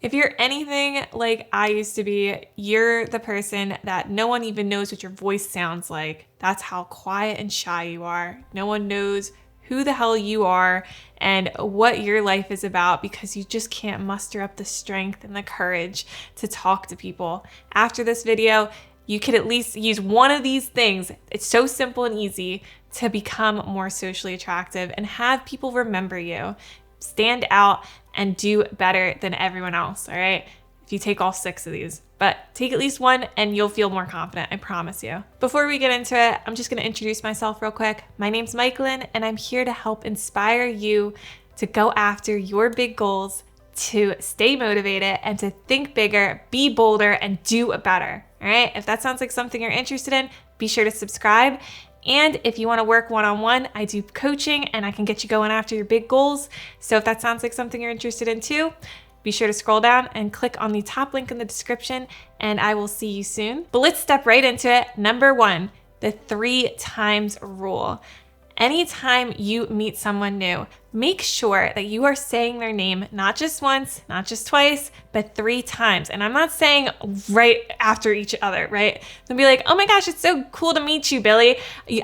If you're anything like I used to be, you're the person that no one even knows what your voice sounds like. That's how quiet and shy you are. No one knows who the hell you are and what your life is about because you just can't muster up the strength and the courage to talk to people. After this video, you could at least use one of these things. It's so simple and easy to become more socially attractive and have people remember you, stand out, and do better than everyone else, all right? If you take all 6 of these. But take at least one and you'll feel more confident, I promise you. Before we get into it, I'm just gonna introduce myself real quick. My name's Michaelyn and I'm here to help inspire you to go after your big goals, to stay motivated and to think bigger, be bolder, and do better, all right? If that sounds like something you're interested in, be sure to subscribe. And if you want to work one-on-one, I do coaching and I can get you going after your big goals. So if that sounds like something you're interested in too, be sure to scroll down and click on the top link in the description and I will see you soon. But let's step right into it. Number 1, the 3 times rule. Anytime you meet someone new, make sure that you are saying their name, not just once, not just twice, but 3 times. And I'm not saying right after each other, right? They'll be like, oh my gosh, it's so cool to meet you, Billy.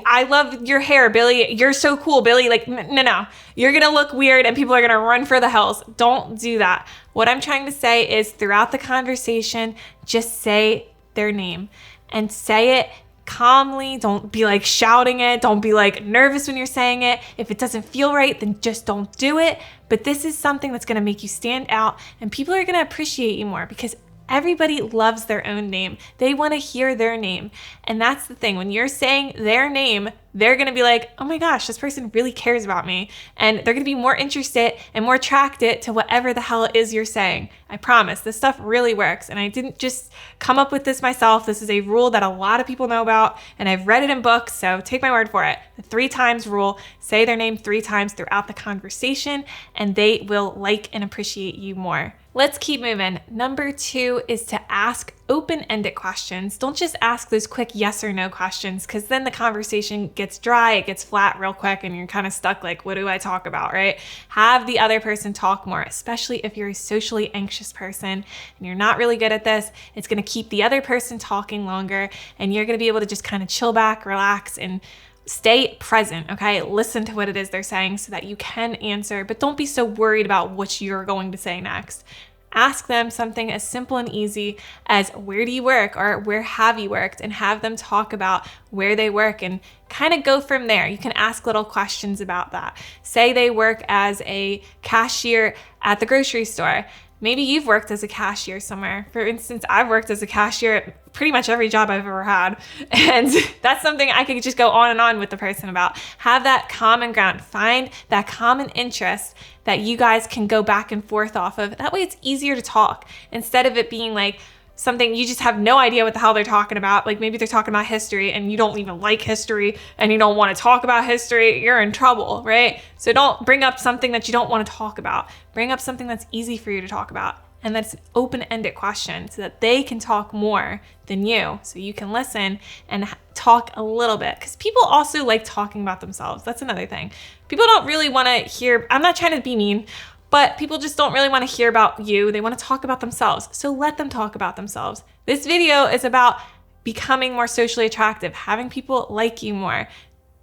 I love your hair, Billy. You're so cool, Billy. Like, no. You're gonna look weird and people are gonna run for the hills. Don't do that. What I'm trying to say is throughout the conversation, just say their name and say it calmly. Don't be like shouting it. Don't be like nervous when you're saying it. If it doesn't feel right, then just don't do it. But this is something that's going to make you stand out and people are going to appreciate you more because everybody loves their own name. They want to hear their name. And that's the thing. When you're saying their name, they're going to be like, oh my gosh, this person really cares about me. And they're going to be more interested and more attracted to whatever the hell it is you're saying. I promise this stuff really works. And I didn't just come up with this myself. This is a rule that a lot of people know about and I've read it in books. So take my word for it. The 3 times rule, say their name 3 times throughout the conversation and they will like and appreciate you more. Let's keep moving. Number 2 is to ask open-ended questions. Don't just ask those quick yes or no questions because then the conversation gets dry, it gets flat real quick and you're kind of stuck like, what do I talk about, right? Have the other person talk more, especially if you're a socially anxious person and you're not really good at this. It's gonna keep the other person talking longer and you're gonna be able to just kind of chill back, relax, and stay present, okay? Listen to what it is they're saying so that you can answer, but don't be so worried about what you're going to say next. Ask them something as simple and easy as where do you work or where have you worked, and have them talk about where they work and kind of go from there. You can ask little questions about that. Say they work as a cashier at the grocery store. Maybe you've worked as a cashier somewhere. For instance, I've worked as a cashier at pretty much every job I've ever had. And that's something I could just go on and on with the person about. Have that common ground. Find that common interest that you guys can go back and forth off of. That way it's easier to talk instead of it being like something you just have no idea what the hell they're talking about. Like maybe they're talking about history and you don't even like history and you don't want to talk about history. You're in trouble, right? So don't bring up something that you don't want to talk about. Bring up something that's easy for you to talk about. And that's an open-ended question so that they can talk more than you. So you can listen and talk a little bit. Because people also like talking about themselves. That's another thing. People don't really want to hear, I'm not trying to be mean, but people just don't really want to hear about you. They want to talk about themselves. So let them talk about themselves. This video is about becoming more socially attractive, having people like you more.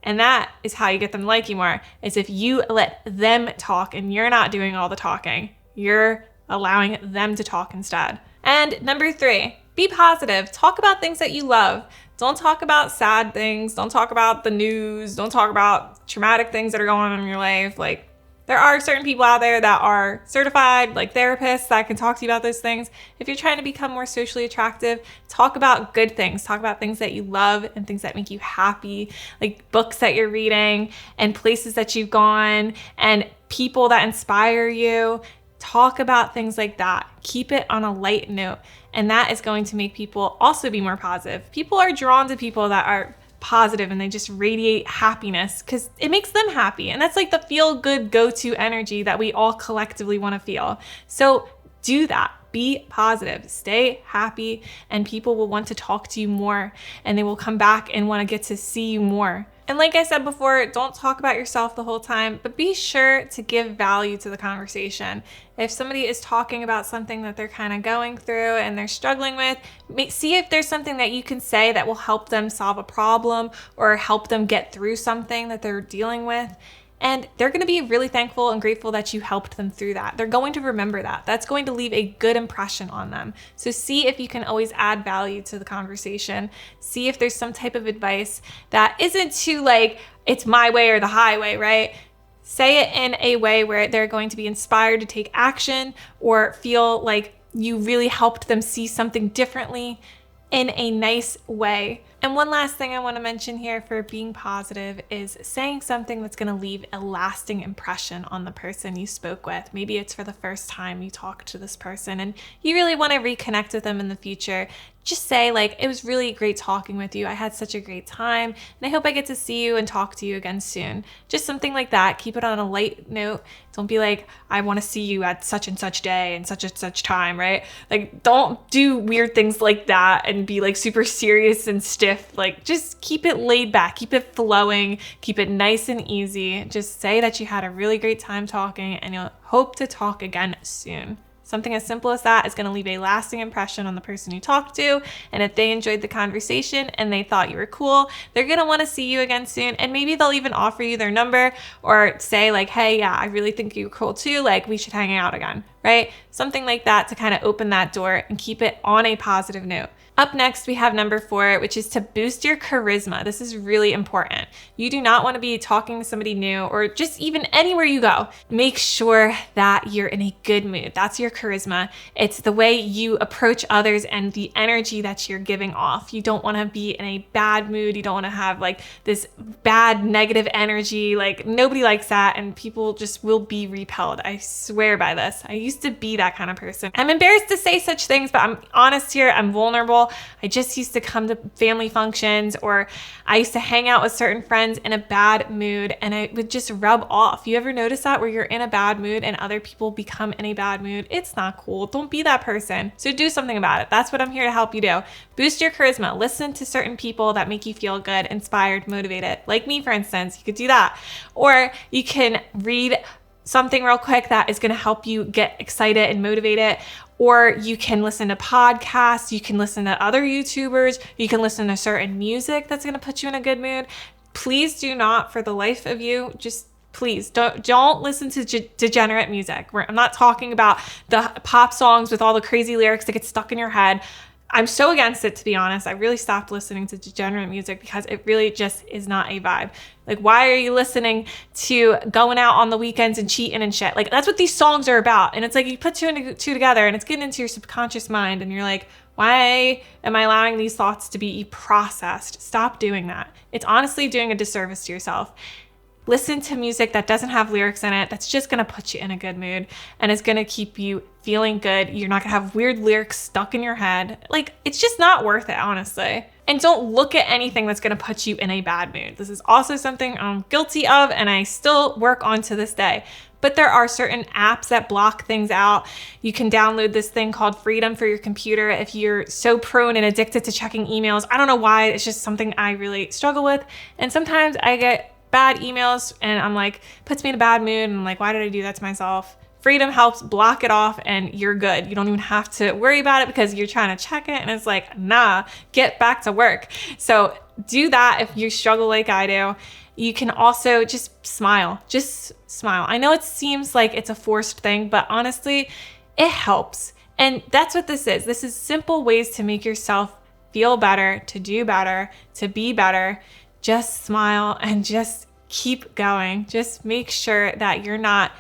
And that is how you get them to like you more, is if you let them talk and you're not doing all the talking. You're allowing them to talk instead. And number 3, be positive. Talk about things that you love. Don't talk about sad things. Don't talk about the news. Don't talk about traumatic things that are going on in your life. Like, there are certain people out there that are certified, like therapists, that can talk to you about those things. If you're trying to become more socially attractive, talk about good things. Talk about things that you love and things that make you happy, like books that you're reading and places that you've gone and people that inspire you. Talk about things like that. Keep it on a light note. And that is going to make people also be more positive. People are drawn to people that are positive and they just radiate happiness because it makes them happy. And that's like the feel good go-to energy that we all collectively want to feel. So do that. Be positive, stay happy, and people will want to talk to you more and they will come back and want to get to see you more. And like I said before, don't talk about yourself the whole time, but be sure to give value to the conversation. If somebody is talking about something that they're kind of going through and they're struggling with, see if there's something that you can say that will help them solve a problem or help them get through something that they're dealing with. And they're going to be really thankful and grateful that you helped them through that. They're going to remember that. That's going to leave a good impression on them. So see if you can always add value to the conversation. See if there's some type of advice that isn't too like, it's my way or the highway, right? Say it in a way where they're going to be inspired to take action or feel like you really helped them see something differently in a nice way. And one last thing I want to mention here for being positive is saying something that's going to leave a lasting impression on the person you spoke with. Maybe it's for the first time you talk to this person and you really want to reconnect with them in the future. Just say like, it was really great talking with you. I had such a great time and I hope I get to see you and talk to you again soon. Just something like that. Keep it on a light note. Don't be like, I want to see you at such and such day and such time, right? Like, don't do weird things like that and be like super serious and stiff. Like, just keep it laid back, keep it flowing, keep it nice and easy. Just say that you had a really great time talking and you'll hope to talk again soon. Something as simple as that is going to leave a lasting impression on the person you talked to. And if they enjoyed the conversation and they thought you were cool, they're going to want to see you again soon. And maybe they'll even offer you their number or say like, hey, yeah, I really think you're cool too. Like, we should hang out again, right? Something like that to kind of open that door and keep it on a positive note. Up next, we have number 4, which is to boost your charisma. This is really important. You do not want to be talking to somebody new or just even anywhere you go. Make sure that you're in a good mood. That's your charisma. It's the way you approach others and the energy that you're giving off. You don't want to be in a bad mood. You don't want to have like this bad negative energy. Like, nobody likes that and people just will be repelled. I swear by this. I used to be that kind of person. I'm embarrassed to say such things, but I'm honest here. I'm vulnerable. I just used to come to family functions or I used to hang out with certain friends in a bad mood and I would just rub off. You ever notice that where you're in a bad mood and other people become in a bad mood? It's not cool. Don't be that person. So do something about it. That's what I'm here to help you do. Boost your charisma. Listen to certain people that make you feel good, inspired, motivated. Like me, for instance, you could do that. Or you can read something real quick that is going to help you get excited and motivated. Or you can listen to podcasts, you can listen to other YouTubers, you can listen to certain music that's going to put you in a good mood. Please do not, for the life of you, just please don't listen to degenerate music. I'm not talking about the pop songs with all the crazy lyrics that get stuck in your head. I'm so against it, to be honest. I really stopped listening to degenerate music because it really just is not a vibe. Like, why are you listening to going out on the weekends and cheating and shit? Like, that's what these songs are about. And it's like you put two and two together and it's getting into your subconscious mind and you're like, why am I allowing these thoughts to be processed? Stop doing that. It's honestly doing a disservice to yourself. Listen to music that doesn't have lyrics in it, that's just gonna put you in a good mood and is gonna keep you feeling good. You're not gonna have weird lyrics stuck in your head. Like, it's just not worth it, honestly. And don't look at anything that's gonna put you in a bad mood. This is also something I'm guilty of and I still work on to this day. But there are certain apps that block things out. You can download this thing called Freedom for your computer if you're so prone and addicted to checking emails. I don't know why, it's just something I really struggle with. And sometimes I get bad emails and I'm like, puts me in a bad mood and I'm like, why did I do that to myself? Freedom helps block it off and you're good. You don't even have to worry about it because you're trying to check it and it's like, nah, get back to work. So do that if you struggle like I do. You can also just smile. Just smile. I know it seems like it's a forced thing, but honestly, it helps. And that's what this is. This is simple ways to make yourself feel better, to do better, to be better. Just smile and just keep going. Just make sure that you're not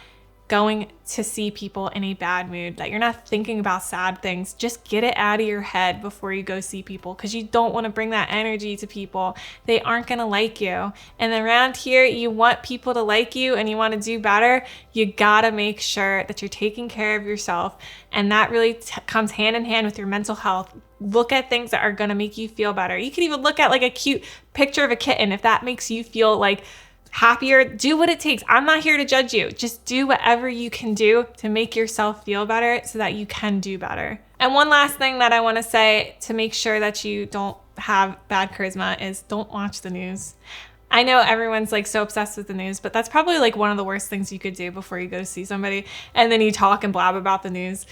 going to see people in a bad mood, that you're not thinking about sad things. Just get it out of your head before you go see people because you don't want to bring that energy to people. They aren't going to like you. And around here, you want people to like you and you want to do better. You got to make sure that you're taking care of yourself. And that really comes hand in hand with your mental health. Look at things that are going to make you feel better. You can even look at like a cute picture of a kitten if that makes you feel like happier. Do what it takes. I'm not here to judge you. Just do whatever you can do to make yourself feel better so that you can do better. And one last thing that I want to say to make sure that you don't have bad charisma is don't watch the news. I know everyone's like so obsessed with the news, but that's probably like one of the worst things you could do before you go to see somebody, and then you talk and blab about the news.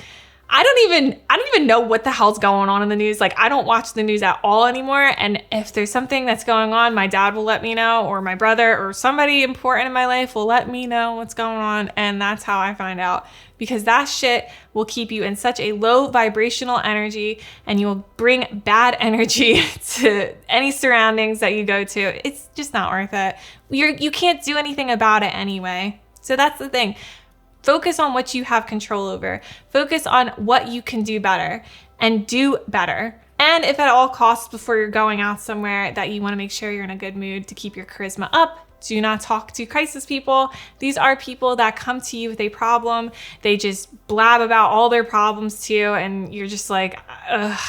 I don't even know what the hell's going on in the news. Like, I don't watch the news at all anymore. And if there's something that's going on, my dad will let me know, or my brother or somebody important in my life will let me know what's going on. And that's how I find out, because that shit will keep you in such a low vibrational energy, and you will bring bad energy to any surroundings that you go to. It's just not worth it. You can't do anything about it anyway. So that's the thing. Focus on what you have control over. Focus on what you can do better and do better. And if at all costs before you're going out somewhere that you want to make sure you're in a good mood to keep your charisma up, do not talk to crisis people. These are people that come to you with a problem. They just blab about all their problems to you, and you're just like, ugh.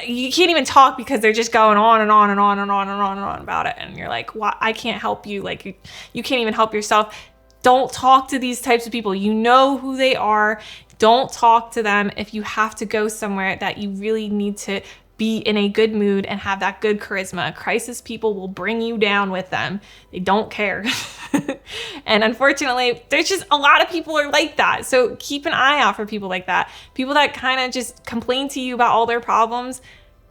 You can't even talk because they're just going on and on and on and on and on and on about it. And you're like, "Why? I can't help you." Like, you can't even help yourself. Don't talk to these types of people. You know who they are. Don't talk to them if you have to go somewhere that you really need to be in a good mood and have that good charisma. Crisis people will bring you down with them. They don't care. And unfortunately, there's just a lot of people are like that. So keep an eye out for people like that. People that kind of just complain to you about all their problems.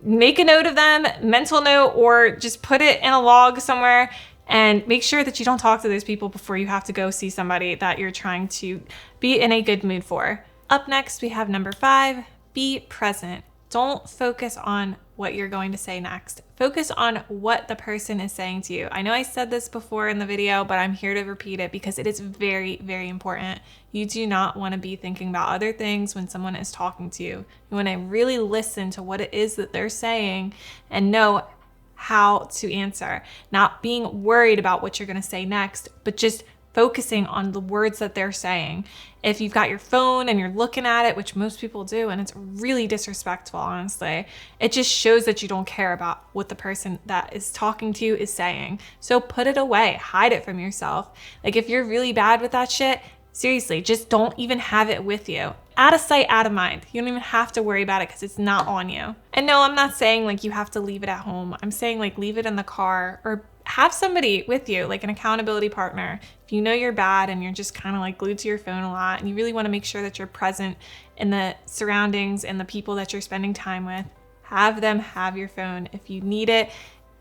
Make a note of them, mental note, or just put it in a log somewhere. And make sure that you don't talk to those people before you have to go see somebody that you're trying to be in a good mood for. Up next, we have number 5, be present. Don't focus on what you're going to say next. Focus on what the person is saying to you. I know I said this before in the video, but I'm here to repeat it because it is very, very important. You do not want to be thinking about other things when someone is talking to you. You want to really listen to what it is that they're saying and know how to answer, not being worried about what you're going to say next, but just focusing on the words that they're saying. If you've got your phone and you're looking at it, which most people do, and it's really disrespectful, honestly, it just shows that you don't care about what the person that is talking to you is saying. So put it away, hide it from yourself. Like, if you're really bad with that shit, seriously, just don't even have it with you. Out of sight, out of mind. You don't even have to worry about it because it's not on you. And no, I'm not saying like you have to leave it at home. I'm saying like leave it in the car, or have somebody with you, like an accountability partner. If you know you're bad and you're just kind of like glued to your phone a lot and you really want to make sure that you're present in the surroundings and the people that you're spending time with, have them have your phone. If you need it,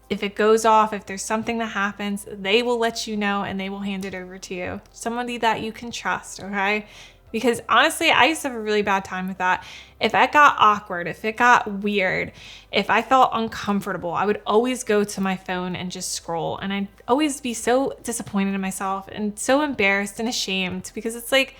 if it goes off, if there's something that happens, they will let you know and they will hand it over to you. Somebody that you can trust, okay? Because honestly, I used to have a really bad time with that. If it got awkward, if it got weird, if I felt uncomfortable, I would always go to my phone and just scroll. And I'd always be so disappointed in myself and so embarrassed and ashamed, because it's like,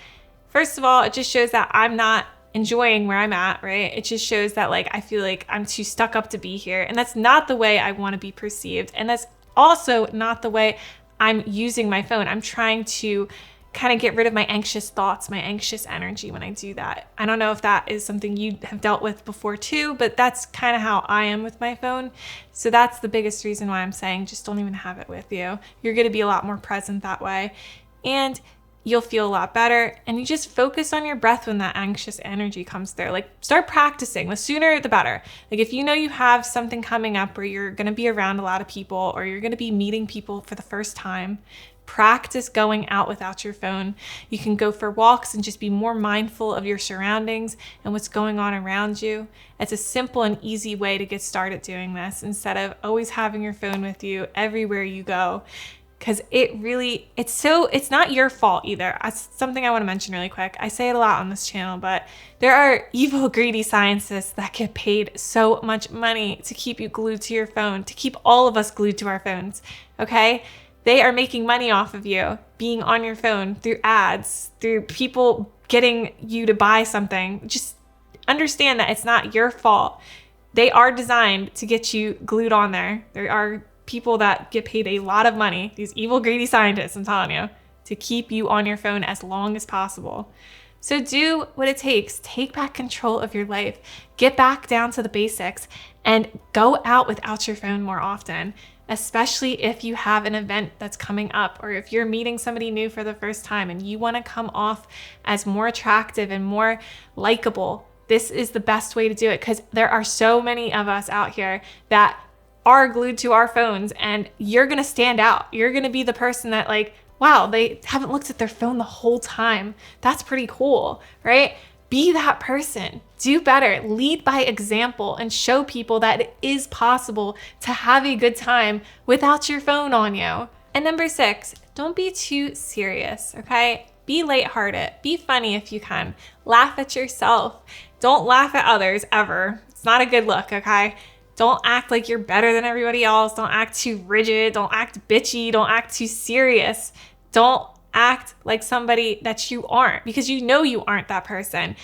first of all, it just shows that I'm not enjoying where I'm at, right? It just shows that like I feel like I'm too stuck up to be here. And that's not the way I want to be perceived. And that's also not the way I'm using my phone. I'm trying to kind of get rid of my anxious thoughts, my anxious energy when I do that. I don't know if that is something you have dealt with before too, but that's kind of how I am with my phone. So that's the biggest reason why I'm saying just don't even have it with you. You're going to be a lot more present that way, and you'll feel a lot better. And you just focus on your breath when that anxious energy comes through. Like, start practicing. The sooner the better. Like, if you know you have something coming up where you're going to be around a lot of people, or you're going to be meeting people for the first time, practice going out without your phone. You can go for walks and just be more mindful of your surroundings and what's going on around you. It's a simple and easy way to get started doing this, instead of always having your phone with you everywhere you go. Because it's not your fault either. That's something I want to mention really quick. I say it a lot on this channel, but there are evil, greedy scientists that get paid so much money to keep you glued to your phone, to keep all of us glued to our phones, okay? They are making money off of you being on your phone through ads, through people getting you to buy something. Just understand that it's not your fault. They are designed to get you glued on there. There are people that get paid a lot of money, these evil, greedy scientists, I'm telling you, to keep you on your phone as long as possible. So do what it takes. Take back control of your life. Get back down to the basics and go out without your phone more often, especially if you have an event that's coming up, or if you're meeting somebody new for the first time and you want to come off as more attractive and more likable. This is the best way to do it, because there are so many of us out here that are glued to our phones, and you're gonna stand out. You're gonna be the person that like, wow, they haven't looked at their phone the whole time. That's pretty cool, right? Be that person. Do better. Lead by example and show people that it is possible to have a good time without your phone on you. And number 6, don't be too serious, okay? Be lighthearted. Be funny if you can. Laugh at yourself. Don't laugh at others ever. It's not a good look, okay? Don't act like you're better than everybody else. Don't act too rigid. Don't act bitchy. Don't act too serious. Don't act like somebody that you aren't, because you know you aren't that person.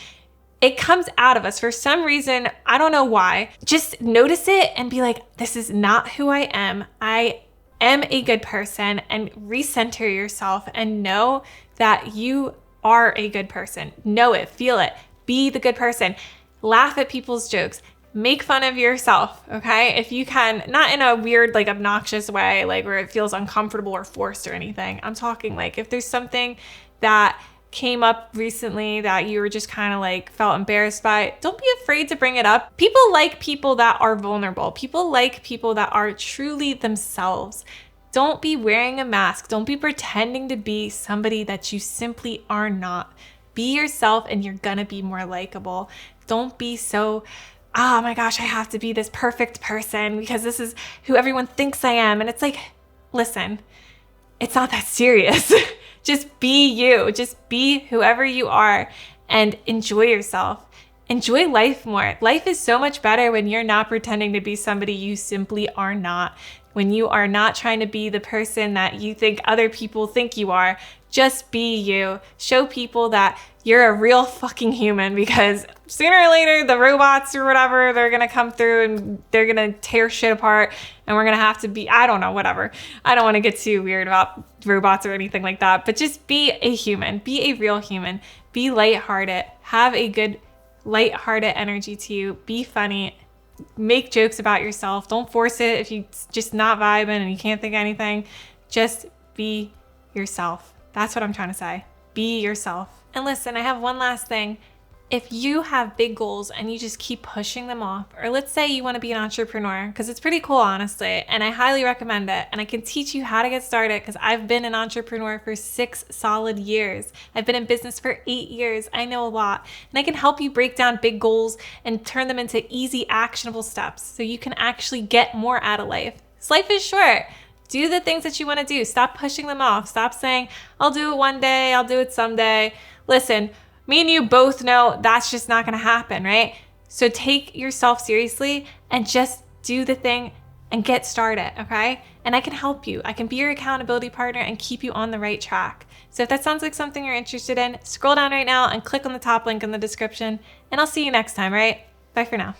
It comes out of us for some reason. I don't know why. Just notice it and be like, this is not who I am. I am a good person, and recenter yourself and know that you are a good person. Know it, feel it, be the good person. Laugh at people's jokes. Make fun of yourself, okay? If you can, not in a weird, like obnoxious way, like where it feels uncomfortable or forced or anything. I'm talking like if there's something that came up recently that you were just kind of like felt embarrassed by, don't be afraid to bring it up. People like people that are vulnerable. People like people that are truly themselves. Don't be wearing a mask. Don't be pretending to be somebody that you simply are not. Be yourself and you're gonna be more likable. Don't be so, oh my gosh, I have to be this perfect person because this is who everyone thinks I am. And it's like, listen, it's not that serious. Just be you. Just be whoever you are and enjoy yourself. Enjoy life more. Life is so much better when you're not pretending to be somebody you simply are not. When you are not trying to be the person that you think other people think you are. Just be you. Show people that you're a real fucking human, because sooner or later, the robots or whatever, they're going to come through and they're going to tear shit apart, and we're going to have to be, I don't know, whatever. I don't want to get too weird about robots or anything like that, but just be a human. Be a real human. Be lighthearted. Have a good lighthearted energy to you. Be funny. Make jokes about yourself. Don't force it if you're just not vibing and you can't think of anything. Just be yourself. That's what I'm trying to say. Be yourself. And listen, I have one last thing. If you have big goals and you just keep pushing them off, or let's say you want to be an entrepreneur, because it's pretty cool, honestly, and I highly recommend it. And I can teach you how to get started because I've been an entrepreneur for 6 solid years. I've been in business for 8 years. I know a lot. And I can help you break down big goals and turn them into easy, actionable steps so you can actually get more out of life. Because life is short. Do the things that you want to do. Stop pushing them off. Stop saying, I'll do it one day, I'll do it someday. Listen, me and you both know that's just not going to happen, right? So take yourself seriously and just do the thing and get started, okay? And I can help you. I can be your accountability partner and keep you on the right track. So if that sounds like something you're interested in, scroll down right now and click on the top link in the description, and I'll see you next time, right? Bye for now.